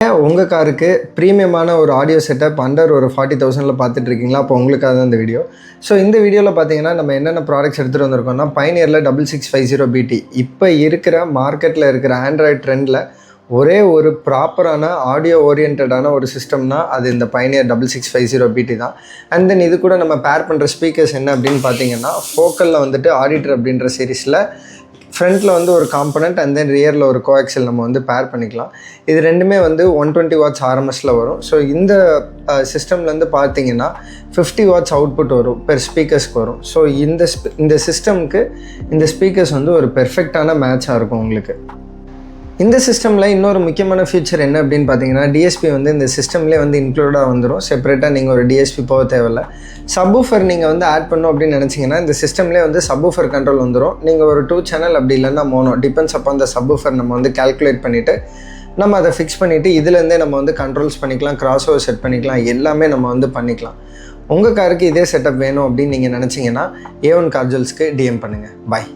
உங்கள் காருக்கு ப்ரீமியமான ஒரு ஆடியோ செட்டப் அண்டர் ஒரு 40,000 பார்த்துட்டு இருக்கீங்களா? அப்போ உங்களுக்காக தான் இந்த வீடியோ. ஸோ இந்த வீடியோவில் பார்த்தீங்கன்னா நம்ம என்னென்ன ப்ராடக்ட்ஸ் எடுத்துகிட்டு வந்திருக்கோம்னா, பைனியரில் 6650BT இப்போ இருக்கிற மார்க்கெட்டில் இருக்கிற ஆண்ட்ராய்ட் ட்ரெண்டில் ஒரே ஒரு ப்ராப்பரான ஆடியோ ஓரியன்டான ஒரு சிஸ்டம்னா அது இந்த பைனியர் 6650BT தான். அண்ட் தென் இது கூட நம்ம பேர் பண்ணுற ஸ்பீக்கர்ஸ் என்ன அப்படின்னு பார்த்தீங்கன்னா, ஃபோக்கலில் வந்துட்டு ஆடிட்டர் அப்படின்ற சீரீஸில் ஃப்ரண்ட்டில் வந்து ஒரு காம்பனண்ட் அண்ட் தென் ரியரில் ஒரு கோஆக்சல் நம்ம வந்து பேர் பண்ணிக்கலாம். இது ரெண்டுமே வந்து 120 வாட்ஸ் ஆர்எம்எஸில் வரும். ஸோ இந்த சிஸ்டம்லேருந்து பார்த்தீங்கன்னா 50 வாட்ஸ் அவுட்புட் வரும் பெர் ஸ்பீக்கர்ஸ்க்கு வரும். ஸோ இந்த சிஸ்டம்க்கு இந்த ஸ்பீக்கர்ஸ் வந்து ஒரு பெர்ஃபெக்டான மேட்சாக இருக்கும் உங்களுக்கு. இந்த சிஸ்டமில் இன்னொரு முக்கியமான ஃபீச்சர் என்ன அப்படின்னு பார்த்தீங்கன்னா, டிஎஸ்பி வந்து இந்த சிஸ்டம்லேயே வந்து இன்க்ளூடாக வந்துடும். செப்பரேட்டாக நீங்கள் ஒரு டிஎஸ்பி போக தேவையில்லை. சப்வூஃபர் நீங்கள் வந்து ஆட் பண்ணணும் அப்படின்னு நினச்சிங்கன்னா இந்த சிஸ்டம்லேயே வந்து சப்வூஃபர் கண்ட்ரோல் வந்துடும். நீங்கள் ஒரு 2 சேனல் அப்படி இல்லைன்னா மோனோ டிபெண்ட்ஸ் அப்போ அந்த சப்வூஃபர் நம்ம வந்து கால்குலேட் பண்ணிவிட்டு நம்ம அதை ஃபிக்ஸ் பண்ணிவிட்டு இதுலேருந்தே நம்ம வந்து கண்ட்ரோல்ஸ் பண்ணிக்கலாம், கிராஸ் ஓவர் செட் பண்ணிக்கலாம், எல்லாமே நம்ம வந்து பண்ணிக்கலாம். உங்கள் காருக்கு இதே செட்டப் வேணும் அப்படின்னு நீங்கள் நினச்சிங்கன்னா A1 கார் ஜுவல்ஸ்க்கு டிஎம் பண்ணுங்கள். பாய்.